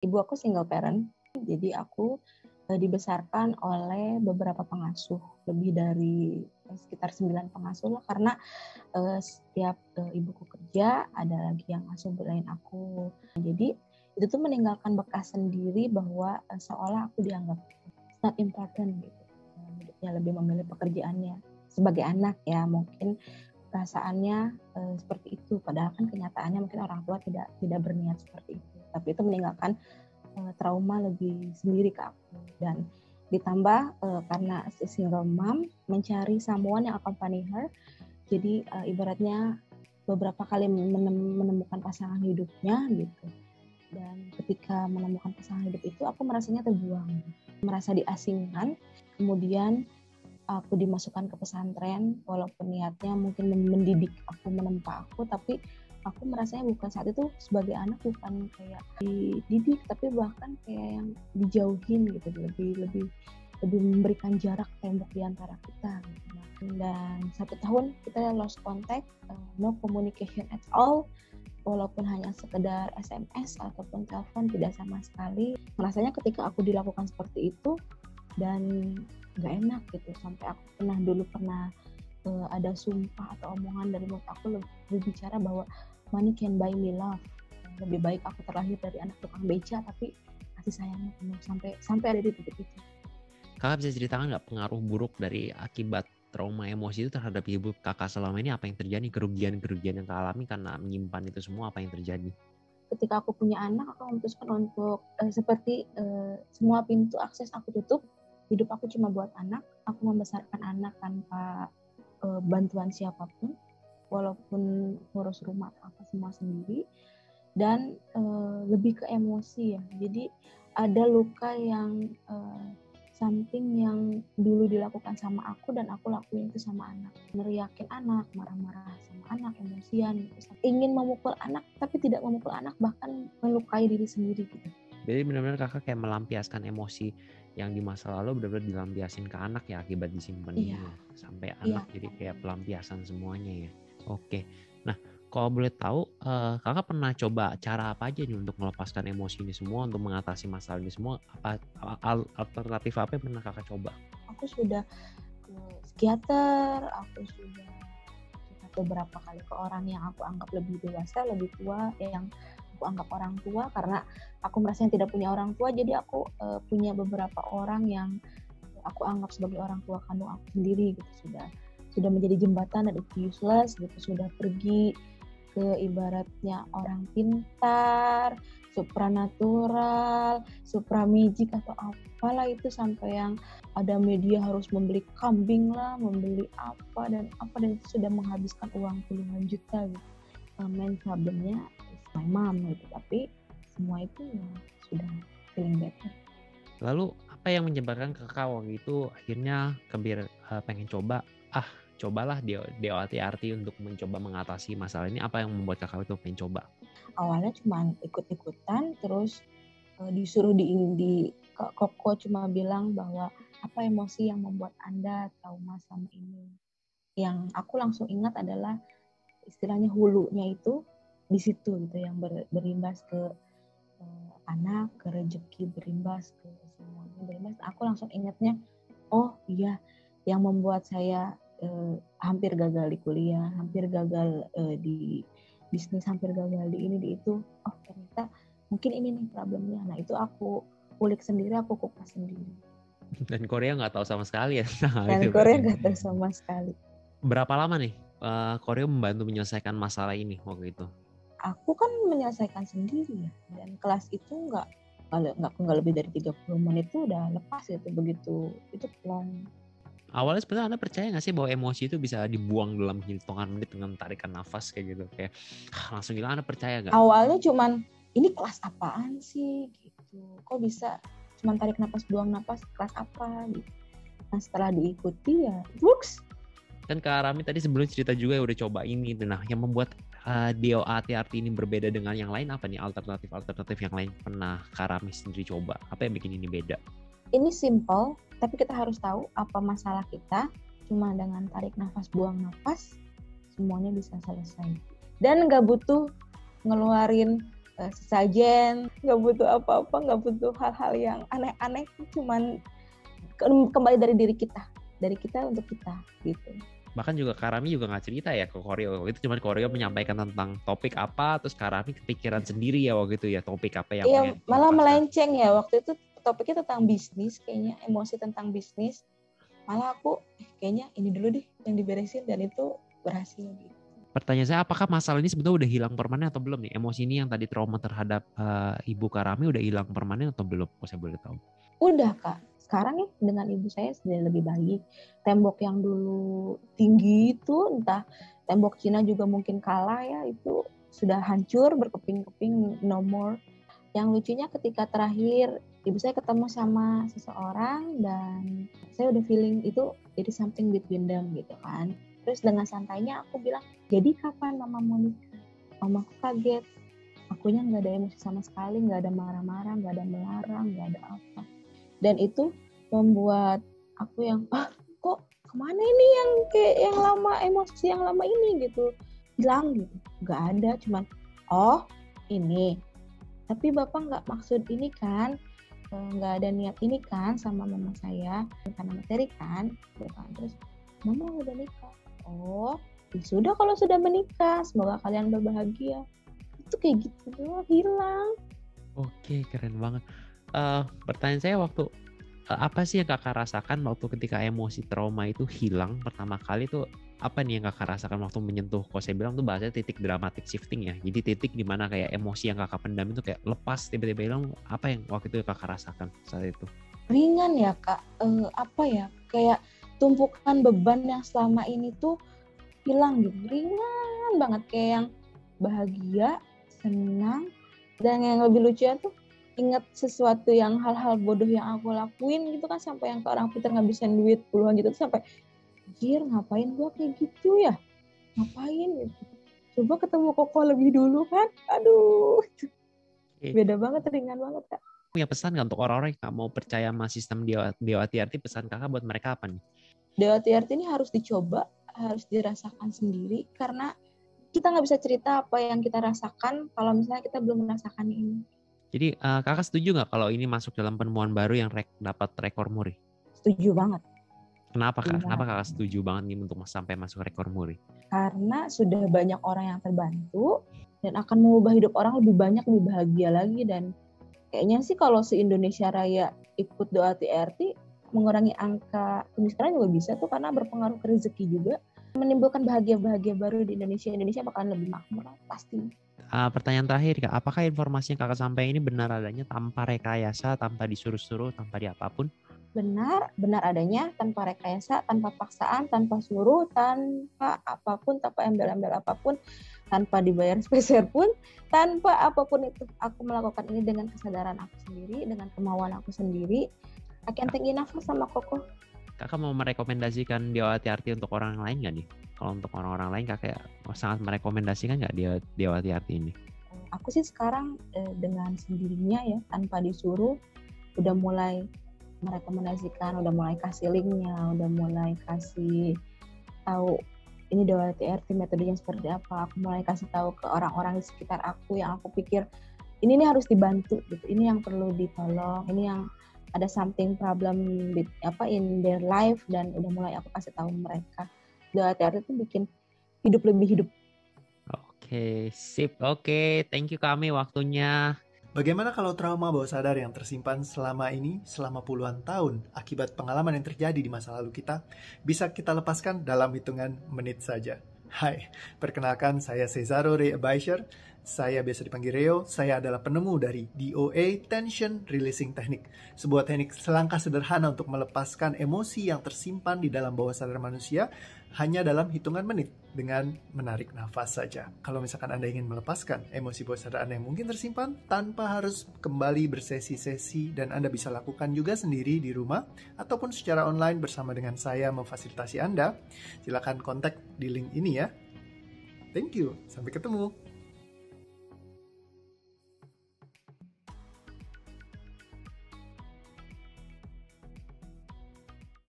Ibu aku single parent, jadi aku dibesarkan oleh beberapa pengasuh, lebih dari sekitar 9 pengasuh lah, karena setiap ibuku kerja, ada lagi yang asuh selain aku. Jadi itu tuh meninggalkan bekas sendiri bahwa seolah aku dianggap not important gitu. Hidupnya lebih memilih pekerjaannya. Sebagai anak ya mungkin perasaannya seperti itu, padahal kan kenyataannya mungkin orang tua tidak berniat seperti itu. Tapi itu meninggalkan trauma lebih sendiri ke aku. Dan ditambah karena single mom, mencari someone yang accompany her, jadi ibaratnya beberapa kali menemukan pasangan hidupnya gitu. Dan ketika menemukan pasangan hidup itu, aku merasanya terbuang, merasa diasingkan. Kemudian aku dimasukkan ke pesantren, walaupun niatnya mungkin mendidik aku, menempa aku, tapi aku merasanya bukan saat itu sebagai anak, bukan kayak dididik, tapi bahkan kayak yang dijauhin gitu, lebih memberikan jarak, tembok di antara kita gitu. Dan 1 tahun kita lost contact, no communication at all, walaupun hanya sekedar SMS ataupun telepon, tidak sama sekali. Rasanya ketika aku dilakukan seperti itu dan nggak enak gitu, sampai aku pernah ada sumpah atau omongan dari mulut aku berbicara bahwa money can buy me love. Lebih baik aku terlahir dari anak tukang beca tapi kasih sayangnya penuh, sampai ada di titik itu. Kakak bisa ceritakan nggak pengaruh buruk dari akibat trauma emosi itu terhadap hidup kakak selama ini? Apa yang terjadi? Kerugian yang kakak alami karena menyimpan itu semua, apa yang terjadi? Ketika aku punya anak, aku memutuskan untuk seperti semua pintu akses aku tutup. Hidup aku cuma buat anak. Aku membesarkan anak tanpa bantuan siapapun, walaupun ngurus rumah apa semua sendiri. Dan lebih ke emosi ya. Jadi ada luka yang something yang dulu dilakukan sama aku dan aku lakuin itu sama anak. Neriakin anak, marah-marah sama anak, emosian gitu. Ingin memukul anak tapi tidak memukul anak, bahkan melukai diri sendiri gitu. Jadi benar-benar kakak kayak melampiaskan emosi yang di masa lalu, benar-benar dilampiasin ke anak ya, akibat disimpan ini ya. Sampai anak jadi kayak pelampiasan semuanya ya. Oke. Nah, kalau boleh tahu, kakak pernah coba cara apa aja nih untuk melepaskan emosi ini semua, untuk mengatasi masalah ini semua? Alternatif apa yang pernah kakak coba? Aku sudah ke psikiater, aku sudah curhat beberapa kali ke orang yang aku anggap lebih dewasa, lebih tua, yang aku anggap orang tua, karena aku merasa yang tidak punya orang tua, jadi aku punya beberapa orang yang aku anggap sebagai orang tua kandung aku sendiri gitu. Sudah menjadi jembatan dan itu useless gitu, sudah pergi ke ibaratnya orang pintar, supranatural, supramijik atau apalah itu, sampai yang ada media harus membeli kambing lah, membeli apa dan itu sudah menghabiskan uang puluhan juta gitu. Main problemnya is my mom gitu, tapi semua itu ya sudah feeling better. Lalu apa yang menyebabkan kakak waktu itu akhirnya pengen cobalah DOAT untuk mencoba mengatasi masalah ini? Apa yang membuat kakak itu pengen coba? Awalnya cuma ikut-ikutan, terus disuruh di Koko cuma bilang bahwa apa emosi yang membuat Anda trauma sama ini. Yang aku langsung ingat adalah istilahnya hulunya itu di situ gitu, yang berimbas ke anak, ke rezeki, berimbas ke semuanya, berimbas. Aku langsung ingatnya, oh iya, yang membuat saya hampir gagal di kuliah, hampir gagal di bisnis, hampir gagal di ini di itu, oh ternyata mungkin ini nih problemnya. Nah itu aku ulik sendiri, aku kupas sendiri. Dan Korea nggak tahu sama sekali ya. Dan Korea nggak tahu sama sekali. Berapa lama nih Korea membantu menyelesaikan masalah ini waktu itu? Aku kan menyelesaikan sendiri ya, dan kelas itu nggak lebih dari 30 menit itu udah lepas gitu, begitu itu plong. Awalnya sebenarnya Anda percaya nggak sih bahwa emosi itu bisa dibuang dalam hitungan menit dengan tarikan nafas kayak gitu, kayak langsung hilang? Anda percaya nggak? Awalnya cuman ini kelas apaan sih gitu, kok bisa cuman tarik nafas buang nafas, kelas apa gitu. Nah setelah diikuti ya works. Kan Kak Rami tadi sebelum cerita juga ya udah coba ini. Nah yang membuat DOAT ini berbeda dengan yang lain apa nih? Alternatif yang lain pernah Kak Rami sendiri coba? Apa yang bikin ini beda? Ini simple, tapi kita harus tahu apa masalah kita. Cuma dengan tarik nafas, buang nafas, semuanya bisa selesai. Dan nggak butuh ngeluarin sesajen, nggak butuh apa-apa, nggak butuh hal-hal yang aneh-aneh, cuman kembali dari diri kita, dari kita untuk kita gitu. Bahkan juga Karami juga nggak cerita ya ke Koryo, itu cuma Koryo menyampaikan tentang topik apa, terus Karami kepikiran sendiri ya waktu itu ya, topik apa yang Iya, malah dipasang. melenceng ya waktu itu, topiknya tentang bisnis, kayaknya emosi tentang bisnis. Malah aku kayaknya ini dulu deh yang diberesin, dan itu berhasil gitu. Pertanyaan saya, apakah masalah ini sebetulnya udah hilang permanen atau belum nih? Emosi ini yang tadi trauma terhadap ibu Karami udah hilang permanen atau belum? Kalau saya boleh tahu. Udah Kak, sekarang ya dengan ibu saya sudah lebih baik. Tembok yang dulu tinggi itu, entah tembok Cina juga mungkin kalah ya, itu sudah hancur berkeping-keping, no more. Yang lucunya ketika terakhir ibu saya ketemu sama seseorang, dan saya udah feeling itu jadi something between them gitu kan. Terus dengan santainya aku bilang, jadi kapan mama mau nikah? Mamaku kaget, akunya nggak ada emosi sama sekali, nggak ada marah-marah, nggak ada melarang, nggak ada apa. Dan itu membuat aku yang kok kemana ini yang kayak yang lama, emosi yang lama ini gitu hilang gitu. Nggak ada, cuman oh ini, tapi bapak nggak maksud ini kan, nggak ada niat ini kan sama mama saya karena materi kan. Terus mama udah nikah. Oh ya sudah, kalau sudah menikah semoga kalian berbahagia. Itu kayak gitu doang, hilang. Oke, keren banget. Pertanyaan saya waktu apa sih yang kakak rasakan waktu ketika emosi trauma itu hilang pertama kali tuh, apa nih yang kakak rasakan waktu menyentuh, kalau saya bilang tuh bahasanya titik dramatic shifting ya, jadi titik dimana kayak emosi yang kakak pendam itu kayak lepas tiba-tiba hilang. Apa yang waktu itu kakak rasakan saat itu? Ringan ya Kak, apa ya, kayak tumpukan beban yang selama ini tuh hilang gitu, ringan banget, kayak yang bahagia, senang, dan yang lebih lucunya tuh inget sesuatu yang hal-hal bodoh yang aku lakuin gitu kan, sampai yang ke orang Peter ngabisin duit puluhan juta tuh, sampai anjir ngapain gua kayak gitu ya, ngapain gitu, coba ketemu Koko lebih dulu kan, aduh beda banget, ringan banget Kak. Punya pesan nggak untuk orang-orang yang nggak mau percaya sama sistem Dewa TRT, pesan kakak buat mereka apa nih? Dewa TRT ini harus dicoba, harus dirasakan sendiri, karena kita nggak bisa cerita apa yang kita rasakan kalau misalnya kita belum merasakan ini. Jadi kakak setuju nggak kalau ini masuk dalam penemuan baru yang dapat rekor muri? Setuju banget. Kenapa kak? Kenapa kakak setuju banget nih untuk sampai masuk rekor muri? Karena sudah banyak orang yang terbantu dan akan mengubah hidup orang lebih banyak, lebih bahagia lagi. Dan kayaknya sih kalau se-Indonesia Raya ikut doa TRT, mengurangi angka kemiskinan juga bisa tuh, karena berpengaruh ke rezeki juga. Menimbulkan bahagia-bahagia baru di Indonesia. Indonesia bakalan lebih makmur pasti. Pertanyaan terakhir Kak, apakah informasi yang kakak sampaikan ini benar adanya tanpa rekayasa, tanpa disuruh-suruh, tanpa diapapun? Benar adanya, tanpa rekayasa, tanpa paksaan, tanpa suruh, tanpa apapun, tanpa embel-embel apapun, tanpa dibayar sepeser pun, tanpa apapun itu. Aku melakukan ini dengan kesadaran aku sendiri, dengan kemauan aku sendiri. I can't thank enough sama Koko. Kakak mau merekomendasikan Dewa TRT untuk orang lain nggak nih? Kalau untuk orang-orang lain kakak sangat merekomendasikan nggak Dewa TRT ini? Aku sih sekarang dengan sendirinya ya, tanpa disuruh, udah mulai merekomendasikan, udah mulai kasih linknya, udah mulai kasih tahu ini Dewa TRT metodenya seperti apa. Aku mulai kasih tahu ke orang-orang di sekitar aku yang aku pikir ini nih harus dibantu gitu, ini yang perlu ditolong, ini yang ada something problem in their life, dan udah mulai aku kasih tahu mereka. Dewa TRT itu bikin hidup lebih hidup. Oke, sip. Oke, thank you Kami waktunya. Bagaimana kalau trauma bawah sadar yang tersimpan selama ini, selama puluhan tahun, akibat pengalaman yang terjadi di masa lalu kita, bisa kita lepaskan dalam hitungan menit saja? Hai, perkenalkan saya Cesaro Ray Abaisher. Saya biasa dipanggil Reo. Saya adalah penemu dari DOA Tension Releasing Technique, sebuah teknik selangkah sederhana untuk melepaskan emosi yang tersimpan di dalam bawah sadar manusia hanya dalam hitungan menit dengan menarik nafas saja. Kalau misalkan Anda ingin melepaskan emosi bawah sadar Anda yang mungkin tersimpan tanpa harus kembali bersesi-sesi, dan Anda bisa lakukan juga sendiri di rumah ataupun secara online bersama dengan saya memfasilitasi Anda, silakan kontak di link ini ya. Thank you, sampai ketemu.